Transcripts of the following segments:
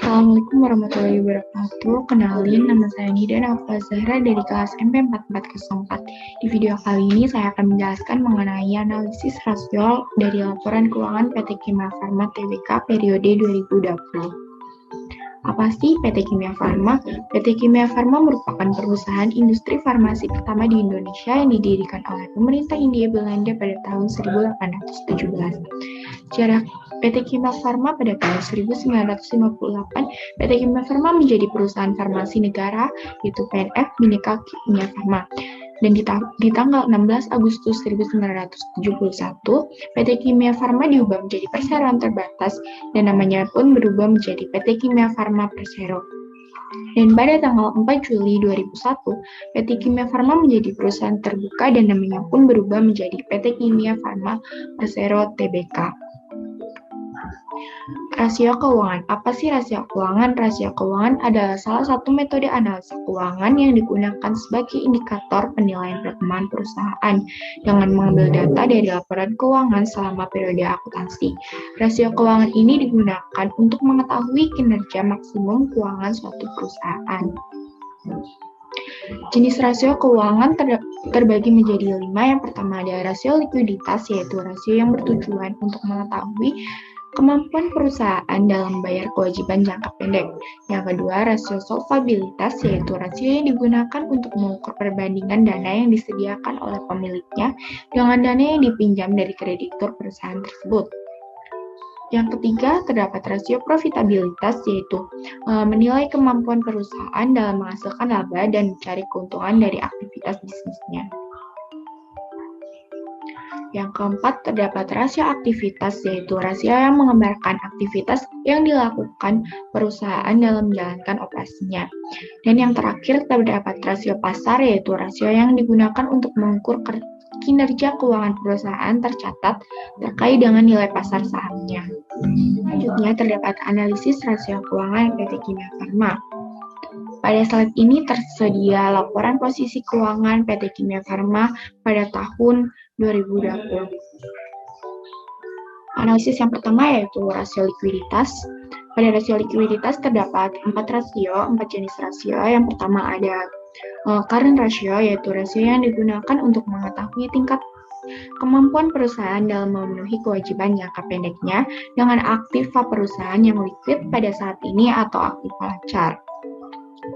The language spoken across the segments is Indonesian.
Assalamualaikum warahmatullahi wabarakatuh. Kenalin, nama saya Nida Naufal Zahra dari kelas MP 4404. Di video kali ini saya akan menjelaskan mengenai analisis rasio dari laporan keuangan PT Kimia Farma Tbk periode 2020. Apa sih PT Kimia Farma? PT Kimia Farma merupakan perusahaan industri farmasi pertama di Indonesia yang didirikan oleh pemerintah Hindia Belanda pada tahun 1817. Sejarah PT Kimia Farma pada tahun 1958, PT Kimia Farma menjadi perusahaan farmasi negara, yaitu PNF Bhinneka Kimia Farma. Dan di tanggal 16 Agustus 1971, PT Kimia Farma diubah menjadi perseroan terbatas dan namanya pun berubah menjadi PT Kimia Farma Persero. Dan pada tanggal 4 Juli 2001, PT Kimia Farma menjadi perusahaan terbuka dan namanya pun berubah menjadi PT Kimia Farma Persero Tbk. Rasio keuangan. Apa sih rasio keuangan? Rasio keuangan adalah salah satu metode analisa keuangan yang digunakan sebagai indikator penilaian perkembangan perusahaan dengan mengambil data dari laporan keuangan selama periode akuntansi. Rasio keuangan ini digunakan untuk mengetahui kinerja maksimum keuangan suatu perusahaan. Jenis rasio keuangan terbagi menjadi 5. Yang pertama ada rasio likuiditas, yaitu rasio yang bertujuan untuk mengetahui kemampuan perusahaan dalam membayar kewajiban jangka pendek. Yang kedua, rasio solvabilitas, yaitu rasio yang digunakan untuk mengukur perbandingan dana yang disediakan oleh pemiliknya dengan dana yang dipinjam dari kreditur perusahaan tersebut. Yang ketiga, terdapat rasio profitabilitas, yaitu menilai kemampuan perusahaan dalam menghasilkan laba dan mencari keuntungan dari aktivitas bisnisnya. Yang keempat, terdapat rasio aktivitas, yaitu rasio yang menggambarkan aktivitas yang dilakukan perusahaan dalam menjalankan operasinya. Dan yang terakhir, terdapat rasio pasar, yaitu rasio yang digunakan untuk mengukur kinerja keuangan perusahaan tercatat terkait dengan nilai pasar sahamnya. Selanjutnya, terdapat analisis rasio keuangan PT Kimia Farma. Pada slide ini tersedia laporan posisi keuangan PT Kimia Farma pada tahun 2020. Analisis yang pertama yaitu rasio likuiditas. Pada rasio likuiditas terdapat 4 jenis rasio. Yang pertama ada current ratio, yaitu rasio yang digunakan untuk mengetahui tingkat kemampuan perusahaan dalam memenuhi kewajiban jangka pendeknya dengan aktiva perusahaan yang liquid pada saat ini atau aktiva lancar.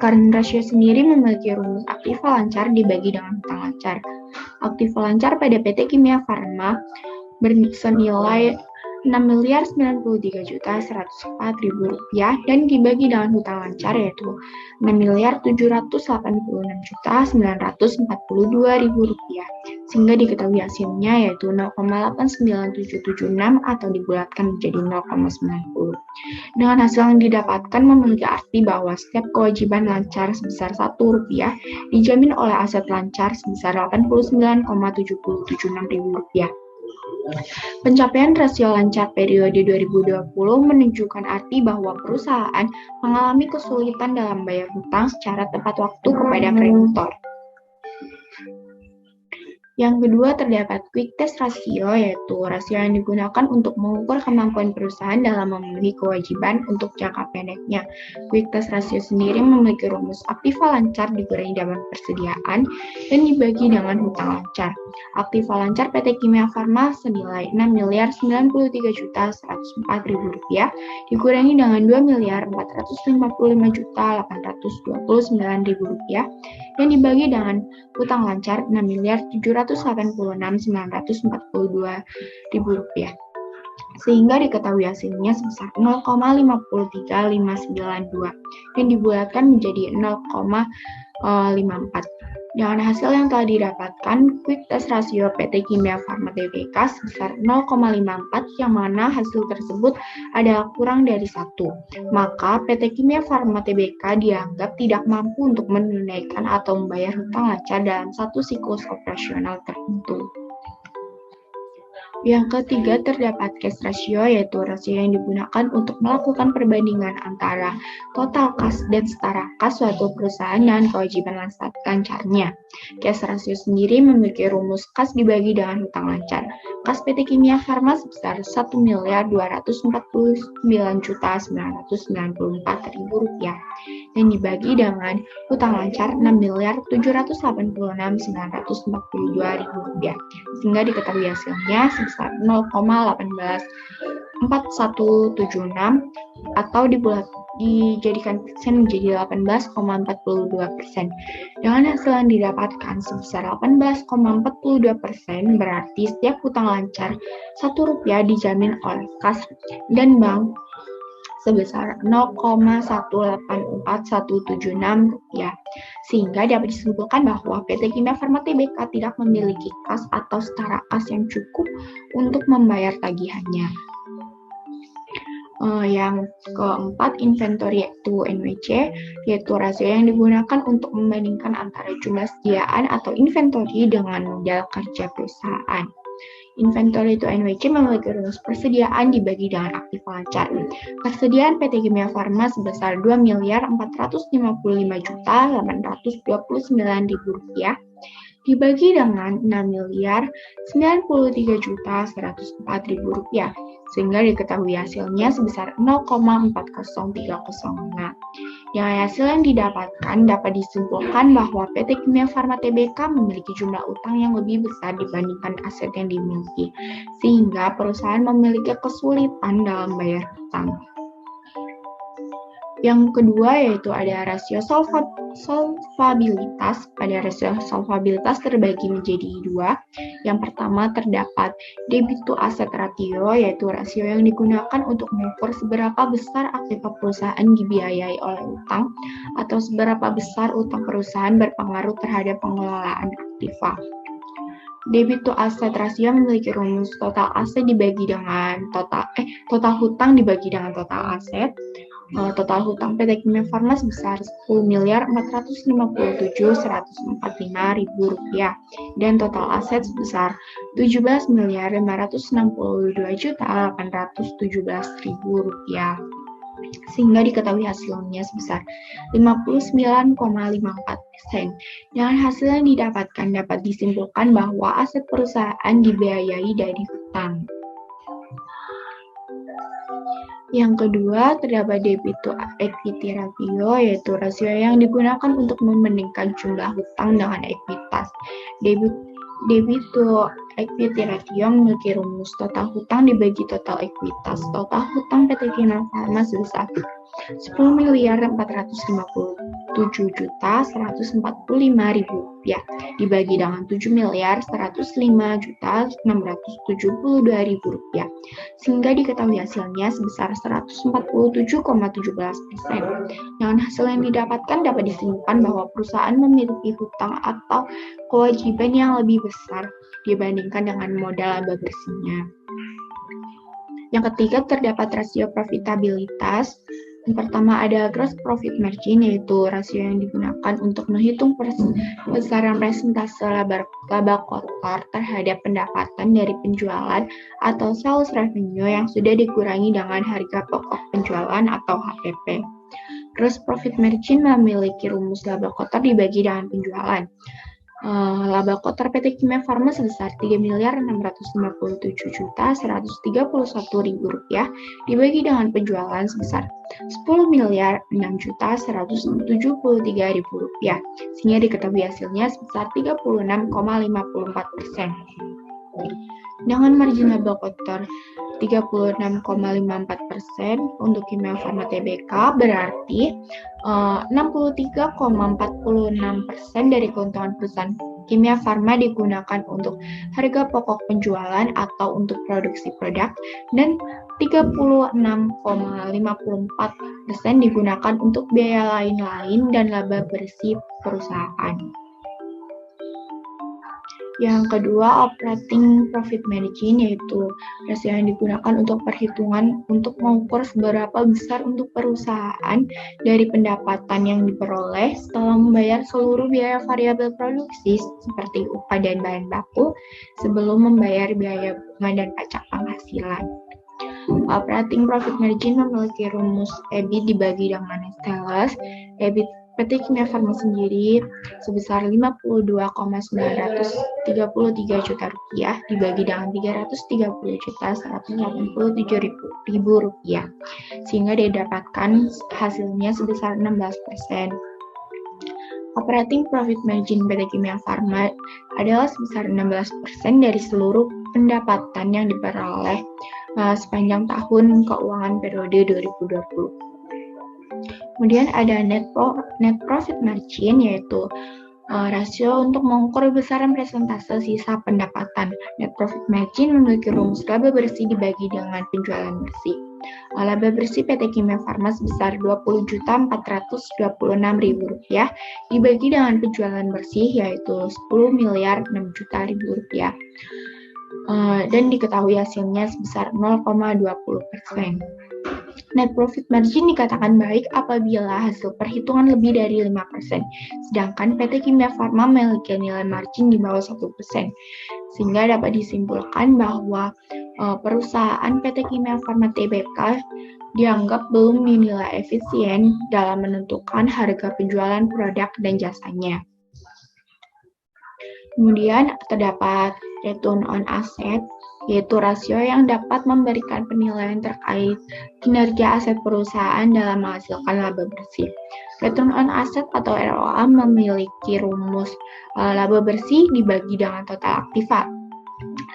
Current ratio sendiri memiliki rumus aktiva lancar dibagi dengan hutang lancar. Aktiva lancar pada PT Kimia Farma senilai Rp6.093.104.000 dan dibagi dengan hutang lancar yaitu Rp6.789.942.000 sehingga diketahui hasilnya yaitu 0,89776 atau dibulatkan menjadi 0,90. Dengan hasil yang didapatkan memiliki arti bahwa setiap kewajiban lancar sebesar Rp1 dijamin oleh aset lancar sebesar Rp89,776.000. Pencapaian rasio lancar periode 2020 menunjukkan arti bahwa perusahaan mengalami kesulitan dalam bayar hutang secara tepat waktu kepada kreditor. Yang kedua, terdapat quick test rasio, yaitu rasio yang digunakan untuk mengukur kemampuan perusahaan dalam memenuhi kewajiban untuk jangka pendeknya. Quick test rasio sendiri memiliki rumus aktiva lancar dikurangi dengan persediaan dan dibagi dengan hutang lancar. Aktiva lancar PT Kimia Farma senilai Rp6.053.104.000 dikurangi dengan Rp2.455.829.000 dan dibagi dengan hutang lancar Rp6.789.942.000 sehingga diketahui hasilnya sebesar 0,53592 dan dibulatkan menjadi 0,54. Dengan hasil yang telah didapatkan, quick test rasio PT Kimia Farma Tbk sebesar 0,54 yang mana hasil tersebut adalah kurang dari 1. Maka PT Kimia Farma Tbk dianggap tidak mampu untuk menunaikan atau membayar hutang lancar dalam satu siklus operasional tertentu. Yang ketiga, terdapat cash ratio, yaitu rasio yang digunakan untuk melakukan perbandingan antara total kas dan setara kas suatu perusahaan dengan kewajiban lancarnya. Cash ratio sendiri memiliki rumus kas dibagi dengan hutang lancar. kas PT Kimia Farma sebesar Rp1.249.994.000 dan dibagi dengan hutang lancar Rp6.786.942.000 sehingga diketahui hasilnya sebesar 0,184176 atau dijadikan persen menjadi 18,42%. Dengan hasil yang didapatkan sebesar 18,42%, berarti setiap hutang lancar Rp1 dijamin oleh kas dan bank sebesar 0,184176 rupiah. Sehingga dapat disimpulkan bahwa PT Kimia Farma Tbk tidak memiliki kas atau setara kas yang cukup untuk membayar tagihannya. Yang keempat, inventory to NWC, yaitu rasio yang digunakan untuk membandingkan antara jumlah sediaan atau inventory dengan modal kerja perusahaan. Inventory to NWC memiliki rumus persediaan dibagi dengan aktif lancar. Persediaan PT Kimia Farma sebesar Rp2.459.829.000 dibagi dengan Rp6.093.104.000 sehingga diketahui hasilnya sebesar 0,4030. Dengan hasil yang didapatkan dapat disimpulkan bahwa PT Kimia Farma Tbk memiliki jumlah utang yang lebih besar dibandingkan aset yang dimiliki, sehingga perusahaan memiliki kesulitan dalam bayar hutang. Yang kedua yaitu ada rasio solvabilitas. Pada rasio solvabilitas terbagi menjadi dua. Yang pertama terdapat debit to asset ratio, yaitu rasio yang digunakan untuk mengukur seberapa besar aktiva perusahaan dibiayai oleh utang atau seberapa besar utang perusahaan berpengaruh terhadap pengelolaan aktiva. Debit to asset ratio memiliki rumus total aset dibagi dengan total hutang dibagi dengan total aset. Total hutang PT Kimia Farma sebesar Rp10.457.145.000 dan total aset sebesar Rp17.562.817.000 sehingga diketahui hasilnya sebesar 59,54%. Dengan hasil yang didapatkan dapat disimpulkan bahwa aset perusahaan dibiayai dari hutang. Yang kedua, terdapat debit to equity ratio, yaitu rasio yang digunakan untuk membandingkan jumlah hutang dengan ekuitas. Debit to equity ratio memiliki rumus total hutang dibagi total ekuitas. Total hutang PT Kimia Farma sebesar Rp10.457.145.000 dibagi dengan Rp7.105.672.000 sehingga diketahui hasilnya sebesar 147,17%. Dengan hasil yang didapatkan dapat disimpulkan bahwa perusahaan memiliki hutang atau kewajiban yang lebih besar dibandingkan dengan modal laba bersihnya. Yang ketiga terdapat rasio profitabilitas. Yang pertama ada gross profit margin, yaitu rasio yang digunakan untuk menghitung besaran persentase laba kotor terhadap pendapatan dari penjualan atau sales revenue yang sudah dikurangi dengan harga pokok penjualan atau HPP. Gross profit margin memiliki rumus laba kotor dibagi dengan penjualan. Laba kotor PT Kimia Farma sebesar Rp3.659.131.000 dibagi dengan penjualan sebesar Rp10.601.173.000 sehingga diketahui hasilnya sebesar 36,54%. Dengan margin laba kotor 36,54% untuk Kimia Farma Tbk berarti 63,46% dari keuntungan perusahaan Kimia Farma digunakan untuk harga pokok penjualan atau untuk produksi produk dan 36,54% digunakan untuk biaya lain-lain dan laba bersih perusahaan. Yang kedua, operating profit margin, yaitu rasio yang digunakan untuk perhitungan untuk mengukur seberapa besar untuk perusahaan dari pendapatan yang diperoleh setelah membayar seluruh biaya variabel produksi seperti upah dan bahan baku sebelum membayar biaya bunga dan pajak penghasilan. Operating profit margin memiliki rumus EBIT dibagi dengan sales. PT Kimia Farma sendiri sebesar 52,933 juta rupiah dibagi dengan 330.187.000 rupiah, sehingga didapatkan hasilnya sebesar 16%. Operating profit margin PT Kimia Farma adalah sebesar 16% dari seluruh pendapatan yang diperoleh sepanjang tahun keuangan periode 2020. Kemudian ada net profit margin, yaitu rasio untuk mengukur besaran persentase sisa pendapatan. Net profit margin memiliki rumus laba bersih dibagi dengan penjualan bersih. Laba bersih PT Kimia Farma sebesar Rp20.426.000 dibagi dengan penjualan bersih, yaitu Rp10.006.000. Dan diketahui hasilnya sebesar 0,20%. Net profit margin dikatakan baik apabila hasil perhitungan lebih dari 5%, sedangkan PT Kimia Farma memiliki nilai margin di bawah 1%, sehingga dapat disimpulkan bahwa perusahaan PT Kimia Farma Tbk dianggap belum dinilai efisien dalam menentukan harga penjualan produk dan jasanya. Kemudian terdapat return on asset, yaitu rasio yang dapat memberikan penilaian terkait kinerja aset perusahaan dalam menghasilkan laba bersih. Return on asset atau ROA memiliki rumus laba bersih dibagi dengan total aktiva.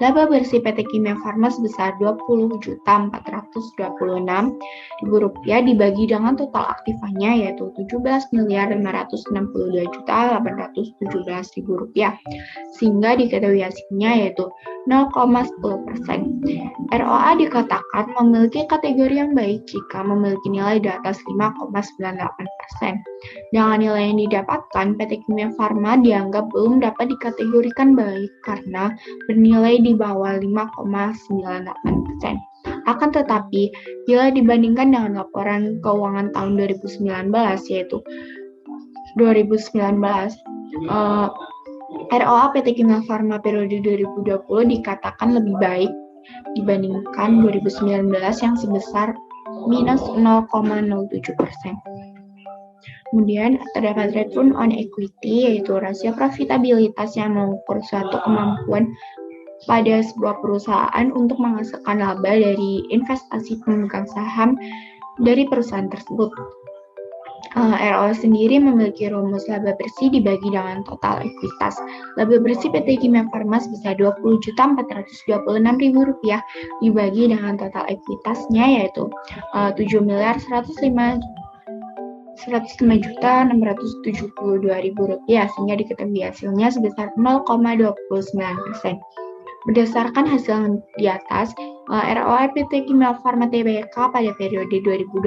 Laba bersih PT Kimia Farma sebesar Rp20.426.000 dibagi dengan total aktivanya, yaitu Rp17.592.817.000, sehingga diketahui hasilnya yaitu 0,10%. ROA dikatakan memiliki kategori yang baik jika memiliki nilai di atas 5,98%. Dengan nilai yang didapatkan, PT Kimia Farma dianggap belum dapat dikategorikan baik karena bernilai di bawah 5,98%. Akan tetapi, bila dibandingkan dengan laporan keuangan tahun 2019, yaitu 2019, ROA PT Kimia Farma periode 2020 dikatakan lebih baik dibandingkan 2019 yang sebesar minus 0,07%. Kemudian terdapat return on equity, yaitu rasio profitabilitas yang mengukur suatu kemampuan pada sebuah perusahaan untuk menghasilkan laba dari investasi pemegang saham dari perusahaan tersebut. ROA sendiri memiliki rumus laba bersih dibagi dengan total ekuitas. Laba bersih PT Kimia Farma sebesar Rp20.426.000 dibagi dengan total ekuitasnya, yaitu Rp7.105.672.000, sehingga diketahui hasilnya sebesar 0,29%. Berdasarkan hasil yang di atas, ROA PT Kimia Farma Tbk pada periode 2020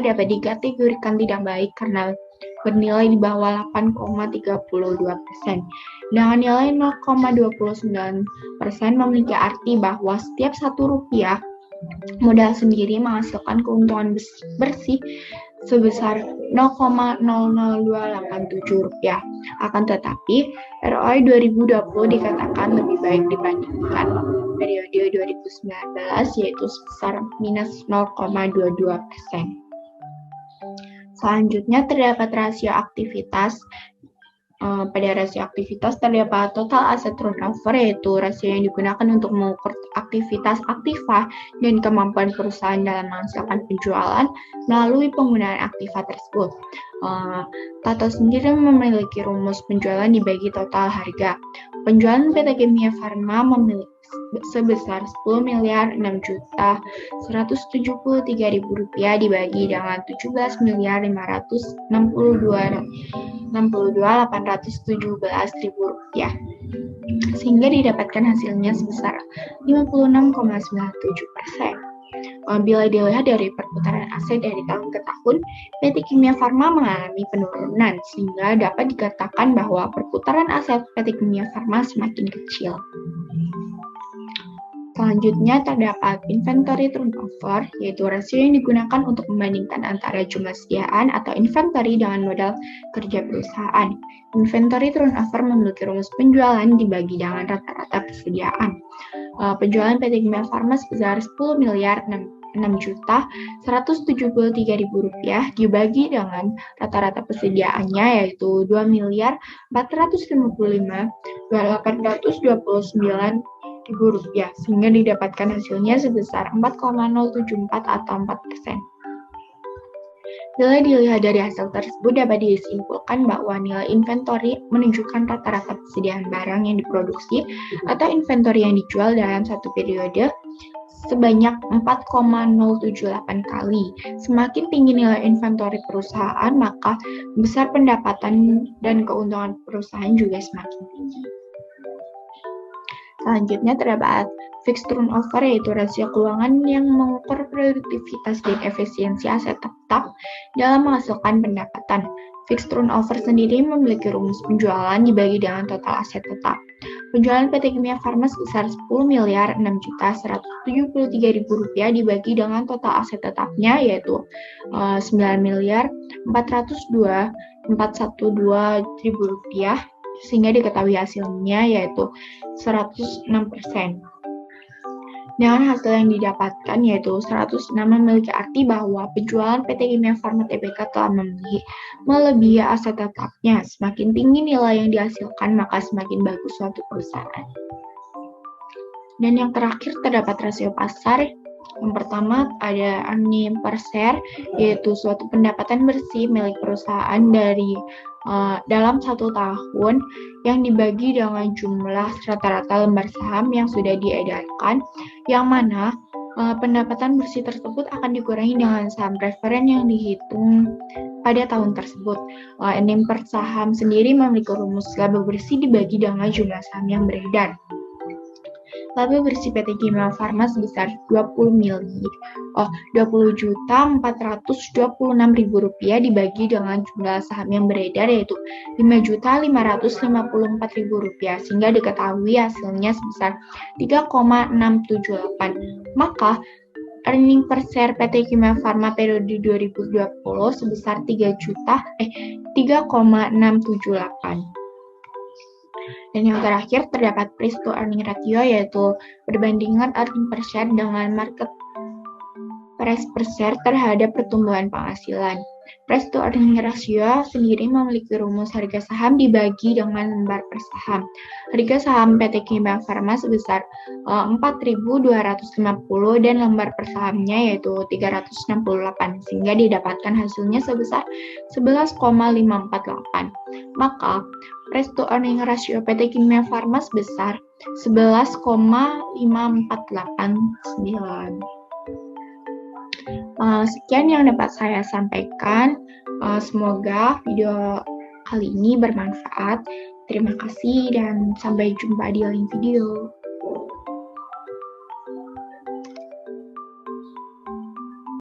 dapat dikategorikan tidak baik karena bernilai di bawah 8,32%. Dengan nilai 0,29% memiliki arti bahwa setiap Rp1 modal sendiri menghasilkan keuntungan bersih sebesar Rp0,00287. Akan tetapi, ROI 2020 dikatakan lebih baik dibandingkan periode 2019, yaitu sebesar minus 0,22%. Selanjutnya terdapat rasio aktivitas. Pada rasio aktivitas terdapat total aset turnover, yaitu rasio yang digunakan untuk mengukur aktivitas aktiva dan kemampuan perusahaan dalam menghasilkan penjualan melalui penggunaan aktiva tersebut. Tato sendiri memiliki rumus penjualan dibagi total harga. Penjualan PT Kimia Farma memiliki sebesar Rp10.673.000 dibagi dengan Rp17.562.817.000, sehingga didapatkan hasilnya sebesar 56,97%. Bila dilihat dari perputaran aset dari tahun ke tahun, PT Kimia Farma mengalami penurunan, sehingga dapat dikatakan bahwa perputaran aset PT Kimia Farma semakin kecil. Selanjutnya terdapat inventory turnover, yaitu rasio yang digunakan untuk membandingkan antara jumlah sediaan atau inventory dengan modal kerja perusahaan. Inventory turnover memiliki rumus penjualan dibagi dengan rata-rata persediaan. Penjualan PT Kimia Farma sebesar Rp6.173.000 dibagi dengan rata-rata persediaannya yaitu Rp2.455.829.000 sehingga didapatkan hasilnya sebesar 4,074 atau 4%. Bila dilihat dari hasil tersebut, dapat disimpulkan bahwa nilai inventory menunjukkan rata-rata persediaan barang yang diproduksi atau inventory yang dijual dalam satu periode sebanyak 4,078 kali. Semakin tinggi nilai inventory perusahaan, maka besar pendapatan dan keuntungan perusahaan juga semakin tinggi. Selanjutnya terdapat fixed turnover, yaitu rasio keuangan yang mengukur produktivitas dan efisiensi aset tetap dalam menghasilkan pendapatan. Fixed turnover sendiri memiliki rumus penjualan dibagi dengan total aset tetap. Penjualan PT Kimia Farma sebesar Rp10.006.173.000 dibagi dengan total aset tetapnya yaitu Rp9.402.412.000 sehingga diketahui hasilnya yaitu 106%. Dengan hasil yang didapatkan yaitu 106 memiliki arti bahwa penjualan PT Kimia Farma Tbk telah melebihi aset tetapnya. Semakin tinggi nilai yang dihasilkan, maka semakin bagus suatu perusahaan. Dan yang terakhir terdapat rasio pasar. Yang pertama ada earning per share, yaitu suatu pendapatan bersih milik perusahaan dalam 1 tahun yang dibagi dengan jumlah rata-rata lembar saham yang sudah diedarkan, yang mana pendapatan bersih tersebut akan dikurangi dengan saham preferen yang dihitung pada tahun tersebut. Earning per saham sendiri memiliki rumus laba bersih dibagi dengan jumlah saham yang beredar. Laba bersih PT Kimia Farma sebesar Rp20.426.000 dibagi dengan jumlah saham yang beredar yaitu Rp5.554.000 sehingga diketahui hasilnya sebesar 3,678. Maka earning per share PT Kimia Farma periode 2020 sebesar 3,678. Dan yang terakhir terdapat price to earning ratio, yaitu perbandingan earning per share dengan market price per share terhadap pertumbuhan penghasilan. Price to earning ratio sendiri memiliki rumus harga saham dibagi dengan lembar per saham. Harga saham PT Kimia Farma sebesar Rp4.250 dan lembar per sahamnya yaitu 368 sehingga didapatkan hasilnya sebesar 11,548. Maka price to earning ratio PT Kimia Farma sebesar 11,5489. Sekian yang dapat saya sampaikan. Semoga video kali ini bermanfaat. Terima kasih dan sampai jumpa di lain video.